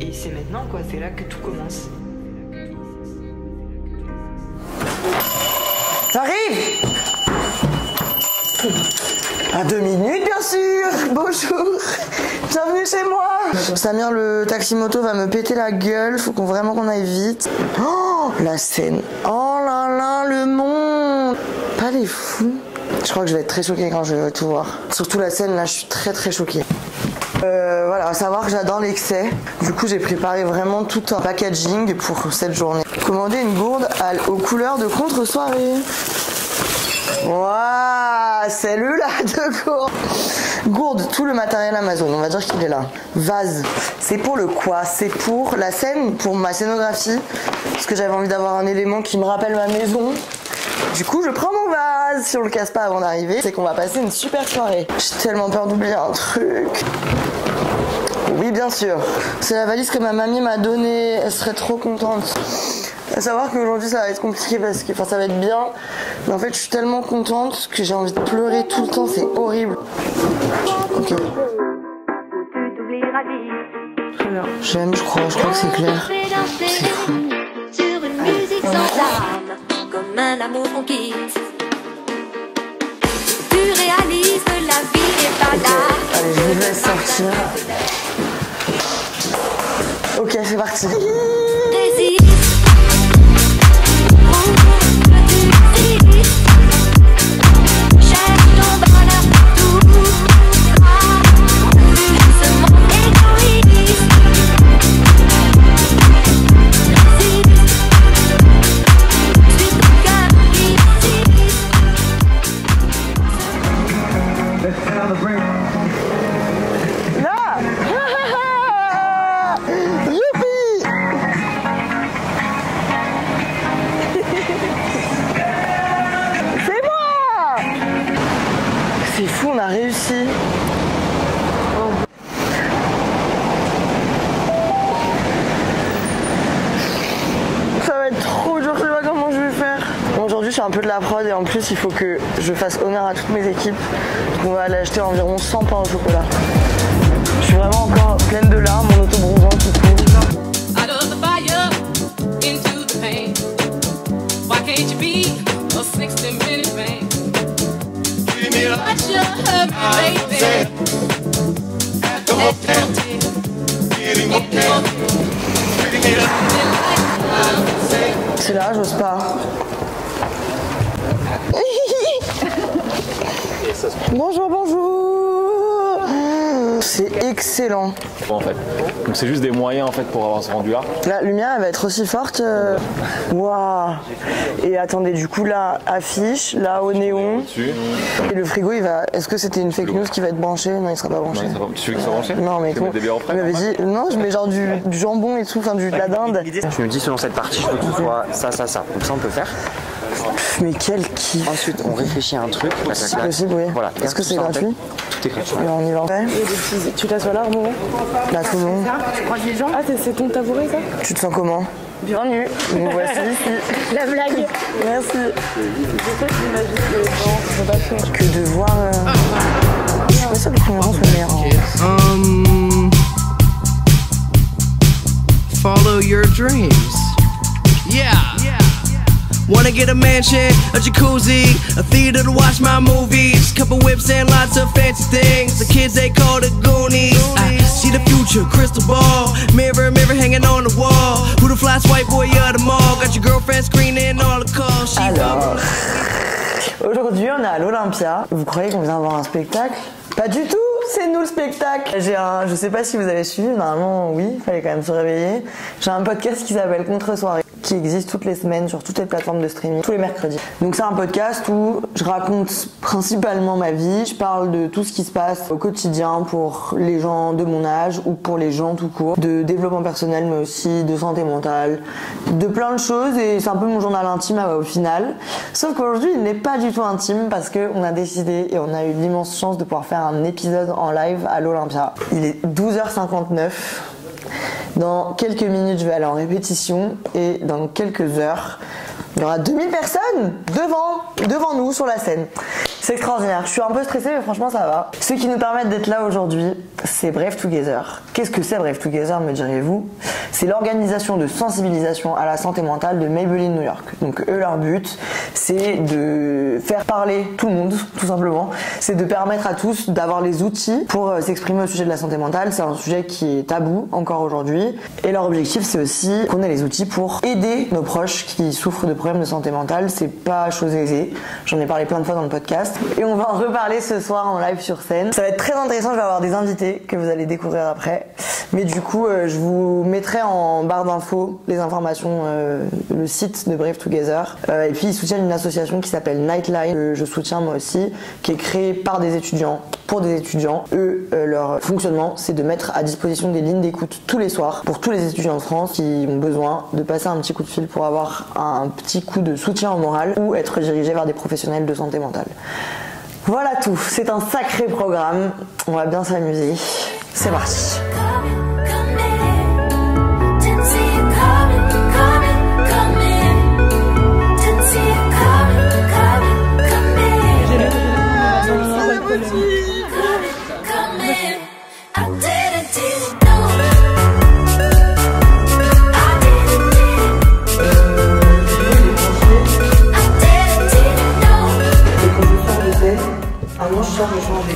Et c'est maintenant quoi, c'est là que tout commence. J'arrive! À 2 minutes, bien sûr! Bonjour! Bienvenue chez moi! Samir, le taxi-moto, va me péter la gueule. Faut vraiment qu'on aille vite. Oh, la scène! Oh là là, le monde! Pas les fous! Je crois que je vais être très choquée quand je vais tout voir. Surtout la scène, là, je suis très choquée. Voilà, à savoir que j'adore l'excès. Du coup, j'ai préparé vraiment tout un packaging pour cette journée. Commandé une gourde aux couleurs de contre-soirée. Waouh, celle-là de gourde. Gourde, tout le matériel Amazon, on va dire qu'il est là. Vase, c'est pour le quoi? C'est pour la scène, pour ma scénographie. Parce que j'avais envie d'avoir un élément qui me rappelle ma maison. Du coup, je prends mon vase. Si on le casse pas avant d'arriver, c'est qu'on va passer une super soirée. J'ai tellement peur d'oublier un truc. Oui, bien sûr. C'est la valise que ma mamie m'a donnée. Elle serait trop contente. À savoir qu'aujourd'hui, ça va être compliqué parce que, ça va être bien. Mais en fait, je suis tellement contente que j'ai envie de pleurer tout le temps. C'est horrible. Ok. Très bien. J'aime, je crois que c'est clair. C'est fou. Sur une musique sans âme, comme un amour en quitte. Tu réalises que la vie est pas là. Allez, je vous laisse sortir. Ok, c'est parti. C'est fou, on a réussi. Ça va être trop dur, je sais pas comment je vais faire. Bon, aujourd'hui, je fais un peu de la prod et en plus, il faut que je fasse honneur à toutes mes équipes. On va aller acheter environ 100 pains au chocolat. Je suis vraiment encore pleine de larmes, mon autobronzant qui coule. C'est là, j'ose pas. Bonjour, bonjour. C'est excellent. En fait. Donc c'est juste des moyens en fait pour avoir ce rendu là. La lumière elle va être aussi forte. Waouh. Et attendez, du coup là affiche, là au néon. Et le frigo il va. Est-ce que c'était une fake news qui va être branchée? Non, il sera pas branché. Non, tu veux qu'il soit branché? Non mais comment? Il m'avait dit non, je mets genre du jambon et tout, enfin de la dinde. Je me dis selon cette partie, je veux que ce soit ça. Comme ça on peut faire. Mais quel kiff. Ensuite on réfléchit à un truc. C'est possible, oui. Voilà. Est-ce que c'est gratuit? Tout est gratuit. Et on y va en fait. Tu t'assois là, Armand? Là tout le monde. Tu croises les gens? Ah, c'est ton tabouret ça? Tu te sens comment? Bienvenue. Nous voici ici. La blague. Merci. Pourquoi tu imagines que les gens sont pas chauds? Que de voir. Je sais pas si le premier rang soit meilleur. Follow your dreams. Yeah. Wanna get a mansion, a jacuzzi, a theater to watch my movies, couple whips and lots of fancy things. The kids they call the Goonies. I see the future, crystal ball, mirror hanging on the wall. Who the fly white boy of the mall? Got your girlfriend screening all the calls. Alors, aujourd'hui on est à l'Olympia. Vous croyez qu'on vient voir un spectacle? Pas du tout, c'est nous le spectacle. Je sais pas si vous avez suivi, normalement oui, il fallait quand même se réveiller. J'ai un podcast qui s'appelle Contre-soirée, qui existe toutes les semaines sur toutes les plateformes de streaming, tous les mercredis. Donc c'est un podcast où je raconte principalement ma vie, je parle de tout ce qui se passe au quotidien pour les gens de mon âge ou pour les gens tout court, de développement personnel mais aussi de santé mentale, de plein de choses et c'est un peu mon journal intime au final. Sauf qu'aujourd'hui il n'est pas du tout intime parce qu'on a décidé et on a eu l'immense chance de pouvoir faire un épisode en live à l'Olympia. Il est 12h59. Dans quelques minutes, je vais aller en répétition et dans quelques heures, il y aura 2000 personnes devant nous sur la scène. C'est extraordinaire. Je suis un peu stressée, mais franchement, ça va. Ceux qui nous permettent d'être là aujourd'hui, c'est Brave Together. Qu'est-ce que c'est Brave Together, me direz-vous? C'est l'organisation de sensibilisation à la santé mentale de Maybelline New York. Donc eux, leur but, c'est de faire parler tout le monde, tout simplement. C'est de permettre à tous d'avoir les outils pour s'exprimer au sujet de la santé mentale. C'est un sujet qui est tabou encore aujourd'hui. Et leur objectif, c'est aussi qu'on ait les outils pour aider nos proches qui souffrent de problèmes de santé mentale. C'est pas chose aisée. J'en ai parlé plein de fois dans le podcast. Et on va en reparler ce soir en live sur scène. Ça va être très intéressant. Je vais avoir des invités que vous allez découvrir après. Mais du coup, je vous mettrai en barre d'infos les informations, le site de Brave Together. Et puis, ils soutiennent une association qui s'appelle Nightline, que je soutiens moi aussi, qui est créée par des étudiants, pour des étudiants. Eux, leur fonctionnement, c'est de mettre à disposition des lignes d'écoute tous les soirs pour tous les étudiants de France qui ont besoin de passer un petit coup de fil pour avoir un petit coup de soutien au moral ou être dirigés vers des professionnels de santé mentale. Voilà tout, c'est un sacré programme, on va bien s'amuser. C'est parti. Je sors de changer.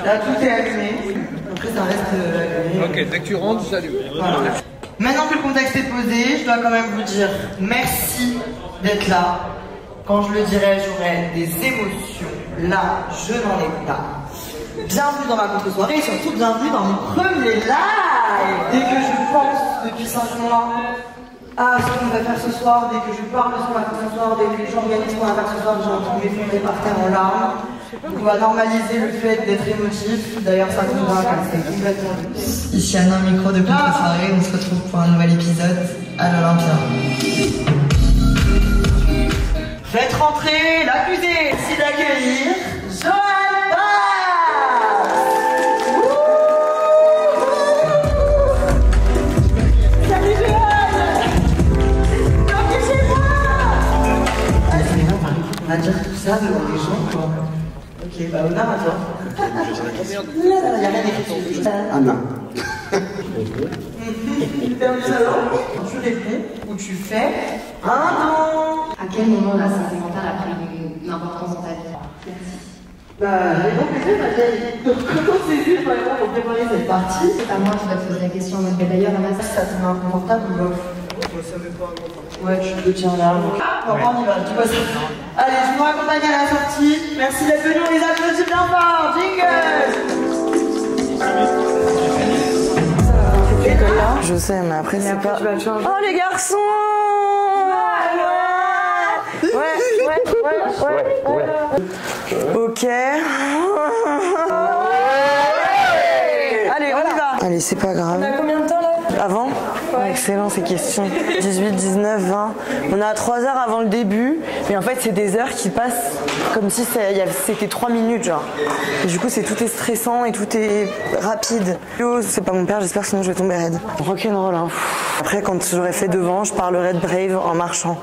Là, tout est allumé. Après, ça reste allumé. Ok, dès que tu rentres, j'allume. Voilà. Maintenant que le contexte est posé, je dois quand même vous dire merci d'être là. Quand je le dirai, j'aurai des émotions. Là, je n'en ai pas. Bienvenue dans ma contre-soirée et surtout bienvenue dans mon premier live. Dès que je pense depuis 5 mois à ce qu'on va faire ce soir, dès que je parle de ce qu'on va faire ce soir, dès que j'organise ce qu'on va faire ce soir, j'ai envie de m'effondrer par terre en larmes. Donc on va normaliser le fait d'être émotif. D'ailleurs ça tombe car c'est complètement juste. Ici Anna, micro de contre-soirée, on se retrouve pour un nouvel épisode à l'Olympia. Faites rentrer l'accusé, merci d'accueillir Joël Bass. Salut Joël. Bienvenue chez moi. On va dire tout ça devant les gens quoi. Ok, bah honneur à toi. Il y a rien écrit. Anna. Dans le salon, tu réponds ou tu fais un don. À quel moment la santé mentale a pris une importance dans ta vie? Merci. Bah, j'ai bon plaisir, ma vieille. Donc, comment c'est vu vraiment pour préparer cette partie? C'est pas moi qui dois te poser la question, mais d'ailleurs, Anna, Ça te met inconfortable ou bof? Ça m'est pas inconfortable. Ouais, tu te tiens là. Bon, on y va, tu vois ça. Allez, je vous raccompagne à la sortie. Merci d'être venus, on les applaudit bien fort. Jingle! Je sais, mais après c'est pas... Oh les garçons! Ouais. Ok. Allez, on y va. Allez, c'est pas grave. On a combien de temps là? Avant? Ouais. Excellent ces questions. 18, 19, 20. On est à 3 heures avant le début, mais en fait c'est des heures qui passent comme si c'était 3 minutes genre. Et du coup tout est stressant et tout est rapide. Yo, c'est pas mon père, j'espère, sinon je vais tomber raide. Rock'n'roll hein. Après quand j'aurai fait devant, je parlerai de Brave en marchant.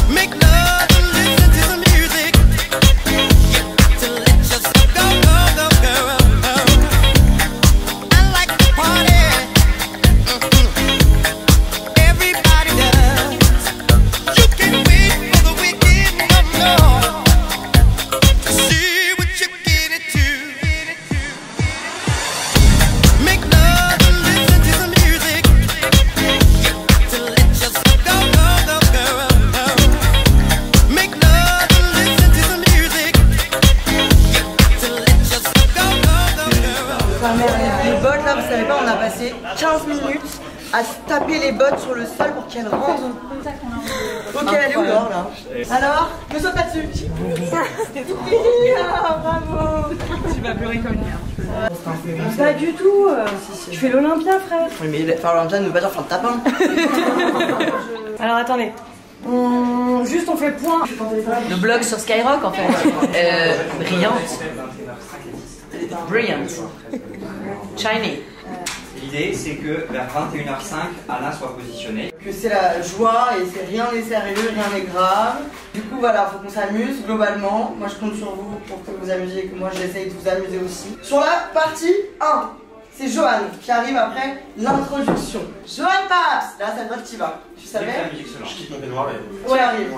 Make love and listen to the music. bottes sur le sol pour qu'elle rentre. Ok, elle est où Laure là? Alors, ne saute pas dessus. Ah, bravo. Tu vas pleurer comme merde. Pas du tout. Tu fais l'Olympia, frère. Oui, mais faire l'Olympia ne veut pas dire faire le tapin. Alors attendez. Juste on fait point. Le blog sur Skyrock en fait. Brillante. Brilliant. Shiny. L'idée, c'est que vers 21h05, Anna soit positionnée. Que c'est la joie et c'est rien n'est sérieux, rien n'est grave. Du coup, voilà, faut qu'on s'amuse globalement. Moi, je compte sur vous pour que vous amusiez et que moi, j'essaye de vous amuser aussi. Sur la partie 1, c'est Johan qui arrive après l'introduction. Johan Paps, là, ça doit être Tiva. Tu savais? Je quitte mon peignoir et... Ouais, arrive.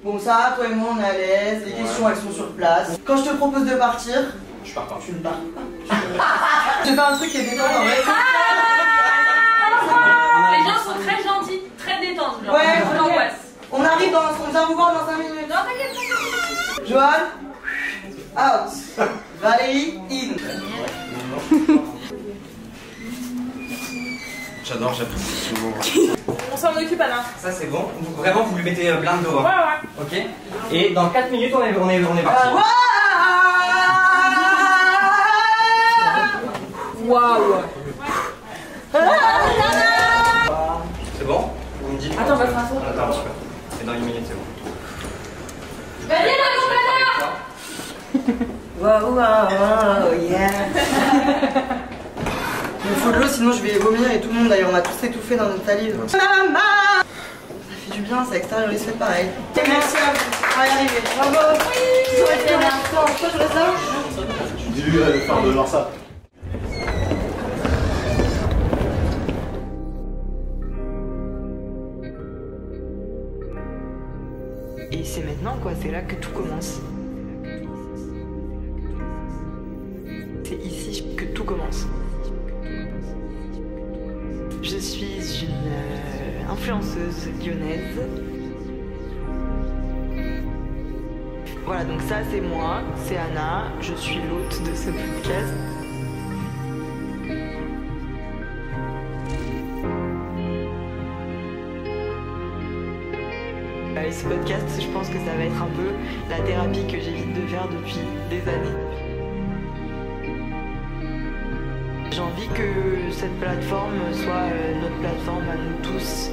Bon, ça, toi et moi, on est à l'aise. Les questions, elles sont sur place. Quand je te propose de partir, je pars pas. Tu ne pars pas. Je fais un truc qui est détendant en vrai. Les gens sont très gentils, très détendus. Genre, Ouais, l'angoisse. On arrive dans. On vient vous voir dans 5 minutes. Non, t'inquiète. Johan, out. Valérie, in. J'adore, j'apprécie ce moment. On s'en occupe, Anna. Ça c'est bon. Vraiment, vous lui mettez plein de dos. Ouais, ouais. Ok. Et dans 4 minutes, on est parti. Waouh. C'est bon? Vous me dites. Attends, on va faire un saut. Attends un petit peu. C'est dans 1 minute, c'est bon. Viens là, Waouh, waouh, yeah. Il me faut de l'eau, sinon je vais vomir et tout le monde d'ailleurs, on a tous étouffé dans notre salive. Maman, ça fait du bien, ça extériorise, faites pareil. Et merci à vous, on va y arriver. Bravo. Vous aurez fait un instant, pourquoi je ferais ça? Tu dis-lui de faire de ça. Et c'est maintenant quoi, c'est là que tout commence. C'est ici que tout commence. Je suis une influenceuse lyonnaise. Voilà, donc ça c'est moi, c'est Anna, je suis l'hôte de ce podcast. Et ce podcast, je pense que ça va être un peu la thérapie que j'évite de faire depuis des années. J'ai envie que cette plateforme soit notre plateforme à nous tous.